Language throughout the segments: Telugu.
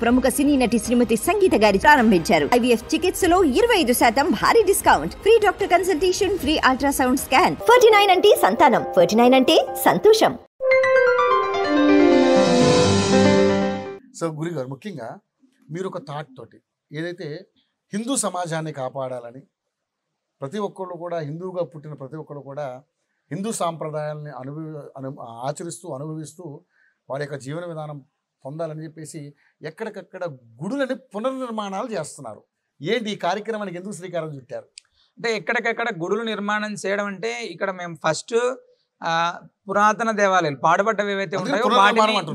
ప్రముఖ సినీ నటి శ్రీమతి సంగీత గారి ప్రారంభించారు. IVF చికిత్సలో 25% భారీ discount, free doctor consultation, free ultrasound scan. 49 అంటే సంతానం, 49 అంటే సంతోషం. సో గురుగారు, ముఖ్యంగా మీరు ఒక థాట్ తోటి ఏదైతే హిందూ సమాజాన్ని కాపాడాలని, ప్రతి ఒక్కళ్ళు కూడా హిందువుగా పుట్టిన ప్రతి ఒక్కళ్ళు కూడా హిందూ సాంప్రదాయాలని ఆచరిస్తూ అనుభవిస్తూ వారి యొక్క జీవన విధానం పొందాలని చెప్పేసి ఎక్కడికక్కడ గుడులని పునర్నిర్మాణాలు చేస్తున్నారు. ఏంటి ఈ కార్యక్రమానికి ఎందుకు శ్రీకారం చుట్టారు? అంటే ఎక్కడికక్కడ గుడులు నిర్మాణం చేయడం అంటే ఇక్కడ మేము ఫస్ట్ పురాతన దేవాలయాలు పాడుబడ్డవి ఏవైతే ఉంటాయో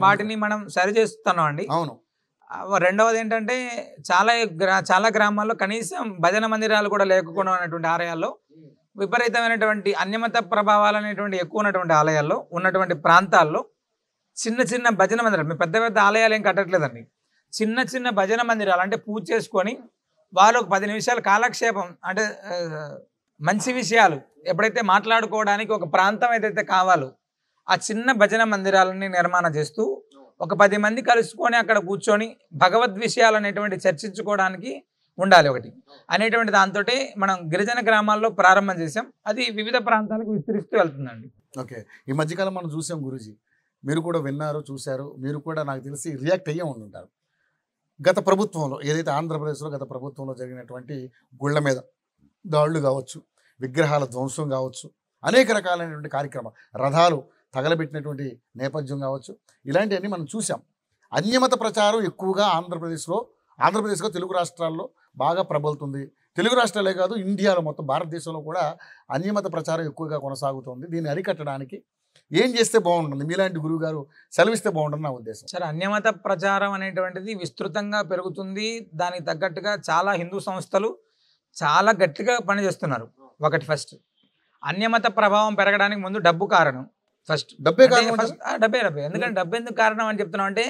వాటిని మనం సరి చేస్తున్నాం అండి. అవును. రెండవది ఏంటంటే చాలా గ్రామాల్లో కనీసం భజన మందిరాలు కూడా లేకుండా ఉన్నటువంటి ఆలయాల్లో, విపరీతమైనటువంటి అన్యమత ప్రభావాలు అనేటువంటి ఎక్కువ ఉన్నటువంటి ఆలయాల్లో ఉన్నటువంటి ప్రాంతాల్లో చిన్న చిన్న భజన మందిరాలు, మేము పెద్ద పెద్ద ఆలయాలు ఏం కట్టట్లేదండి, చిన్న చిన్న భజన మందిరాలు అంటే పూజ చేసుకొని వాళ్ళు ఒక 10 నిమిషాలు కాలక్షేపం అంటే మంచి విషయాలు ఎప్పుడైతే మాట్లాడుకోవడానికి ఒక ప్రాంతం ఏదైతే కావాలో ఆ చిన్న భజన మందిరాలని నిర్మాణం చేస్తూ ఒక 10 మంది కలుసుకొని అక్కడ కూర్చొని భగవద్ విషయాలు అనేటువంటి చర్చించుకోవడానికి ఉండాలి ఒకటి అనేటువంటి దాంతో మనం గిరిజన గ్రామాల్లో ప్రారంభం చేసాం. అది వివిధ ప్రాంతాలకు విస్తరిస్తూ వెళ్తుందండి. ఓకే. ఈ మధ్యకాలం మనం చూసాం గురూజీ, మీరు కూడా విన్నారు, చూశారు, మీరు కూడా నాకు తెలిసి రియాక్ట్ అయ్యే ఉంటుంటారు. గత ప్రభుత్వంలో ఏదైతే ఆంధ్రప్రదేశ్లో గత ప్రభుత్వంలో జరిగినటువంటి గుళ్ళ మీద దాడులు కావచ్చు, విగ్రహాల ధ్వంసం కావచ్చు, అనేక రకాలైనటువంటి కార్యక్రమాలు, రథాలు తగలబెట్టినటువంటి నేపథ్యం కావచ్చు, ఇలాంటివన్నీ మనం చూసాం. అన్యమత ప్రచారం ఎక్కువగా ఆంధ్రప్రదేశ్లో తెలుగు రాష్ట్రాల్లో బాగా ప్రబలుతుంది. తెలుగు రాష్ట్రాలే కాదు, ఇండియాలో మొత్తం భారతదేశంలో కూడా అన్యమత ప్రచారం ఎక్కువగా కొనసాగుతుంది. దీన్ని అరికట్టడానికి ఏం చేస్తే బాగుంటుంది? మీలాంటి గురువు గారు సెలవిస్తే బాగుంటుంది నా ఉద్దేశం. సరే, అన్యమత ప్రచారం అనేటువంటిది విస్తృతంగా పెరుగుతుంది. దానికి తగ్గట్టుగా చాలా హిందూ సంస్థలు చాలా గట్టిగా పనిచేస్తున్నారు. ఒకటి ఫస్ట్ అన్యమత ప్రభావం పెరగడానికి ముందు డబ్బు కారణం. ఫస్ట్ డబ్బే. ఎందుకంటే డబ్బు ఎందుకు కారణం అని చెప్తున్నాం అంటే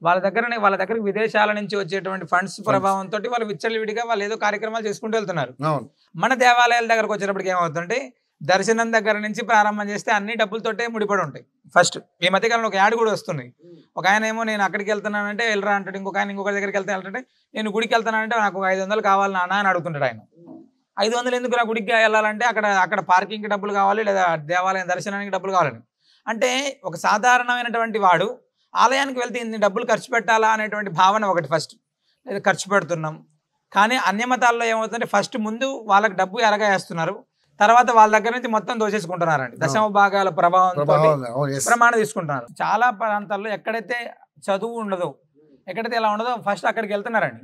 వాళ్ళ దగ్గర విదేశాల నుంచి వచ్చేటువంటి ఫండ్స్ ప్రభావంతో వాళ్ళు విచ్చలవిడిగా వాళ్ళు ఏదో కార్యక్రమాలు చేసుకుంటూ వెళ్తున్నారు. మన దేవాలయాల దగ్గరకు వచ్చినప్పటికి ఏమవుతుందంటే దర్శనం దగ్గర నుంచి ప్రారంభం చేస్తే అన్ని డబ్బులతోటే ముడిపడి ఉంటాయి. ఫస్ట్ ఈ మధ్యకాలంలో ఒక యాడ్ కూడా వస్తుంది. ఒక ఆయన ఏమో నేను అక్కడికి వెళ్తున్నానంటే వెళ్ళరా అంటాడు, ఇంకొక ఆయన ఇంకొక దగ్గరికి వెళ్తానంటే నేను గుడికి వెళ్తానంటే నాకు 500 కావాలి నాన్న అని అడుగుతుంటాడు. ఆయన 500 ఎందుకు నా గుడికి వెళ్ళాలంటే అక్కడ పార్కింగ్కి డబ్బులు కావాలి, లేదా దేవాలయం దర్శనానికి డబ్బులు కావాలని. అంటే ఒక సాధారణమైనటువంటి వాడు ఆలయానికి వెళ్తే ఇన్ని డబ్బులు ఖర్చు పెట్టాలా అనేటువంటి భావన ఒకటి ఫస్ట్, లేదా ఖర్చు పెడుతున్నాం. కానీ అన్యమతాల్లో ఏమవుతుందంటే ఫస్ట్ ముందు వాళ్ళకి డబ్బు ఎలాగా వేస్తున్నారు, తర్వాత వాళ్ళ దగ్గర నుంచి మొత్తం దోచేసుకుంటున్నారండి. దశమ భాగాల ప్రభావంతో ప్రమాణం తీసుకుంటున్నారు. చాలా ప్రాంతాల్లో ఎక్కడైతే చదువు ఉండదో, ఎక్కడైతే ఎలా ఉండదో ఫస్ట్ అక్కడికి వెళ్తున్నారండి.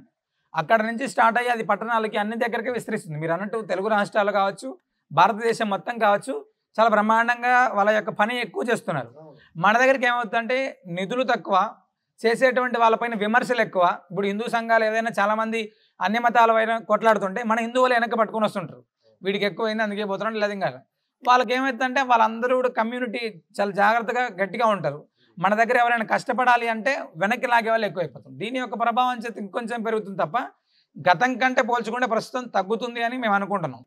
అక్కడ నుంచి స్టార్ట్ అయ్యి అది పట్టణాలకి అన్ని దగ్గరికి విస్తరిస్తుంది. మీరు అన్నట్టు తెలుగు రాష్ట్రాలు కావచ్చు, భారతదేశం మొత్తం కావచ్చు, చాలా బ్రహ్మాండంగా వాళ్ళ యొక్క పని ఎక్కువ చేస్తున్నారు. మన దగ్గరికి ఏమవుతుందంటే నిధులు తక్కువ, చేసేటువంటి వాళ్ళపైన విమర్శలు ఎక్కువ. ఇప్పుడు హిందూ సంఘాలు ఏదైనా చాలామంది అన్య మతాల పైన కొట్లాడుతుంటే మన హిందువులు వెనక పట్టుకొని వస్తుంటారు, వీడికి ఎక్కువైంది అందుకే పోతున్నాడు, లేదా ఇంకా వాళ్ళకి ఏమవుతుందంటే వాళ్ళందరూ కూడా కమ్యూనిటీ చాలా జాగ్రత్తగా గట్టిగా ఉంటారు. మన దగ్గర ఎవరైనా కష్టపడాలి అంటే వెనక్కి లాగే వాళ్ళు ఎక్కువైపోతుంది. దీని యొక్క ప్రభావం చేతి ఇంకొంచెం పెరుగుతుంది తప్ప గతం కంటే పోల్చుకుంటే ప్రస్తుతం తగ్గుతుంది అని మేము అనుకుంటున్నాం.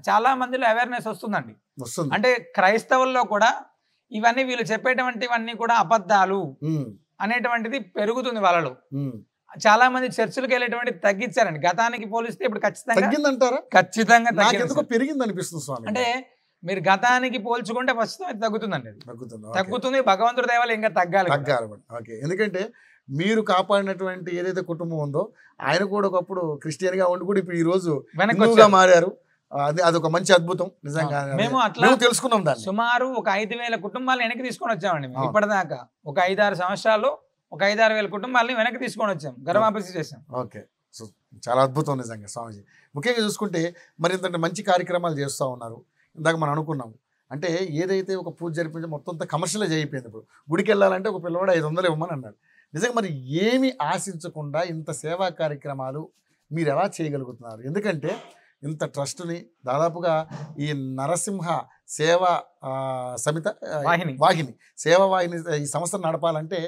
చాలా మందిలో అవేర్నెస్ వస్తుందండి. అంటే క్రైస్తవుల్లో కూడా ఇవన్నీ వీళ్ళు చెప్పేటువంటివన్నీ కూడా అబద్ధాలు అనేటువంటిది పెరుగుతుంది వాళ్ళలో. చాలా మంది చర్చిలకు వెళ్ళేటువంటి తగ్గించారండి. గతానికి పోలిస్తే ఇప్పుడు ఖచ్చితంగా పెరిగింది అనిపిస్తుంది. అంటే మీరు గతానికి పోల్చుకుంటే ప్రస్తుతం తగ్గుతుందండి. తగ్గుతుంది. భగవంతుడి దయ వల్ల ఇంకా తగ్గాలి. ఎందుకంటే మీరు కాపాడినటువంటి ఏదైతే కుటుంబం ఉందో ఆయన కూడా ఒకప్పుడు క్రిస్టియన్ గా ఉండి కూడా ఇప్పుడు ఈ రోజు హిందువుగా మారారు. అదొక మంచి అద్భుతం నిజంగా. మేము అట్లా తెలుసుకున్నాం దాన్ని. సుమారు ఒక 5,000 కుటుంబాలను వెనక్కి తీసుకొని వచ్చామండి. ఇప్పటిదాకా ఒక 5-6 సంవత్సరాల్లో ఒక 5-6 వేల కుటుంబాలని వెనక్కి తీసుకొని వచ్చాం, గర్వాపసి చేసాం. ఓకే, సో చాలా అద్భుతం నిజంగా స్వామిజీ. ముఖ్యంగా చూసుకుంటే మరి ఇంత మంచి కార్యక్రమాలు చేస్తూ ఉన్నారు. ఇందాక మనం అనుకున్నాము అంటే ఏదైతే ఒక పూజ జరిపించి మొత్తం అంతా కమర్షియలైజ్ అయిపోయింది. ఇప్పుడు గుడికి వెళ్ళాలంటే ఒక పిల్లవాడు 500 ఇవ్వమని అన్నాడు. నిజంగా మరి ఏమి ఆశించకుండా ఇంత సేవా కార్యక్రమాలు మీరు ఎలా చేయగలుగుతున్నారు? ఎందుకంటే ఇంత ట్రస్ట్ని దాదాపుగా ఈ నరసింహ సేవా సమిత వాహిని సేవా వాహిని ఈ సంస్థను నడపాలంటే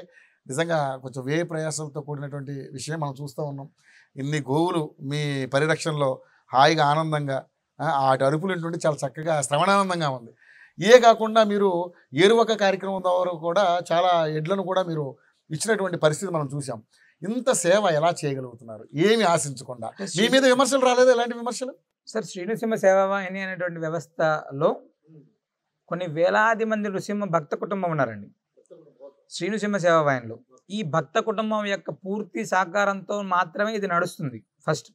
నిజంగా కొంచెం వ్యయ ప్రయాసాలతో కూడినటువంటి విషయం మనం చూస్తూ ఉన్నాం. ఇన్ని గోవులు మీ పరిరక్షణలో హాయిగా ఆనందంగా వాటి అరుపులు ఏంటంటే చాలా చక్కగా శ్రవణానందంగా ఉంది. కాకుండా మీరు ఏరువక కార్యక్రమం ద్వారా కూడా చాలా ఎడ్లను కూడా మీరు ఇచ్చినటువంటి పరిస్థితి మనం చూసాం. ఇంత సేవ ఎలా చేయగలుగుతున్నారు ఏమి ఆశించకుండా? మీ మీద విమర్శలు రాలేదు? ఎలాంటి విమర్శలు? సార్, శ్రీనృసింహ సేవావాహిని అనేటువంటి వ్యవస్థలో కొన్ని వేలాది మంది నృసింహ భక్త కుటుంబం ఉన్నారండి శ్రీనృసింహ సేవావాహినిలో. ఈ భక్త కుటుంబం యొక్క పూర్తి సహకారంతో మాత్రమే ఇది నడుస్తుంది. ఫస్ట్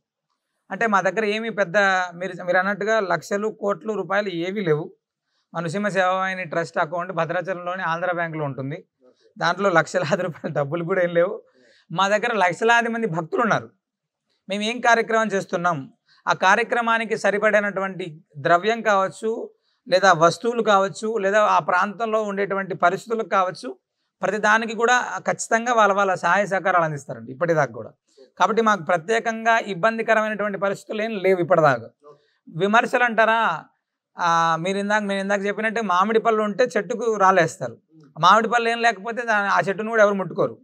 అంటే మా దగ్గర ఏమీ పెద్ద మీరు అన్నట్టుగా లక్షలు కోట్లు రూపాయలు ఏవీ లేవు. మా నృసింహ సేవావాహిని ట్రస్ట్ అకౌంట్ భద్రాచలంలోని ఆంధ్ర బ్యాంకులో ఉంటుంది. దాంట్లో లక్షలాది రూపాయల డబ్బులు కూడా ఏం లేవు. మా దగ్గర లక్షలాది మంది భక్తులు ఉన్నారు. మేము ఏం కార్యక్రమం చేస్తున్నాం, ఆ కార్యక్రమానికి సరిపడినటువంటి ద్రవ్యం కావచ్చు, లేదా వస్తువులు కావచ్చు, లేదా ఆ ప్రాంతంలో ఉండేటువంటి పరిస్థితులకు కావచ్చు, ప్రతి దానికి కూడా ఖచ్చితంగా వాళ్ళ సహాయ సహకారాలు అందిస్తారండి ఇప్పటిదాకా కూడా. కాబట్టి మాకు ప్రత్యేకంగా ఇబ్బందికరమైనటువంటి పరిస్థితులు ఏం లేవు ఇప్పటిదాకా. విమర్శలు అంటారా, నేను ఇందాక చెప్పినట్టు మామిడి పళ్ళు ఉంటే చెట్టుకు రాలేస్తారు. మామిడి పళ్ళు ఏం లేకపోతే ఆ చెట్టును కూడా ఎవరు ముట్టుకోరు.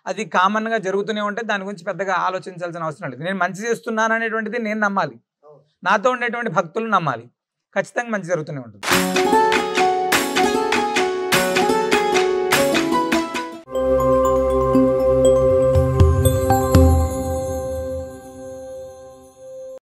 అది కామన్గా జరుగుతూనే ఉంటే దాని గురించి పెద్దగా ఆలోచించాల్సిన అవసరం లేదు. నేను మంచి చేస్తున్నాను అనేటువంటిది నేను నమ్మాలి, నాతో ఉండేటువంటి భక్తులు నమ్మాలి. ఖచ్చితంగా మంచి జరుగుతూనే ఉంటుంది.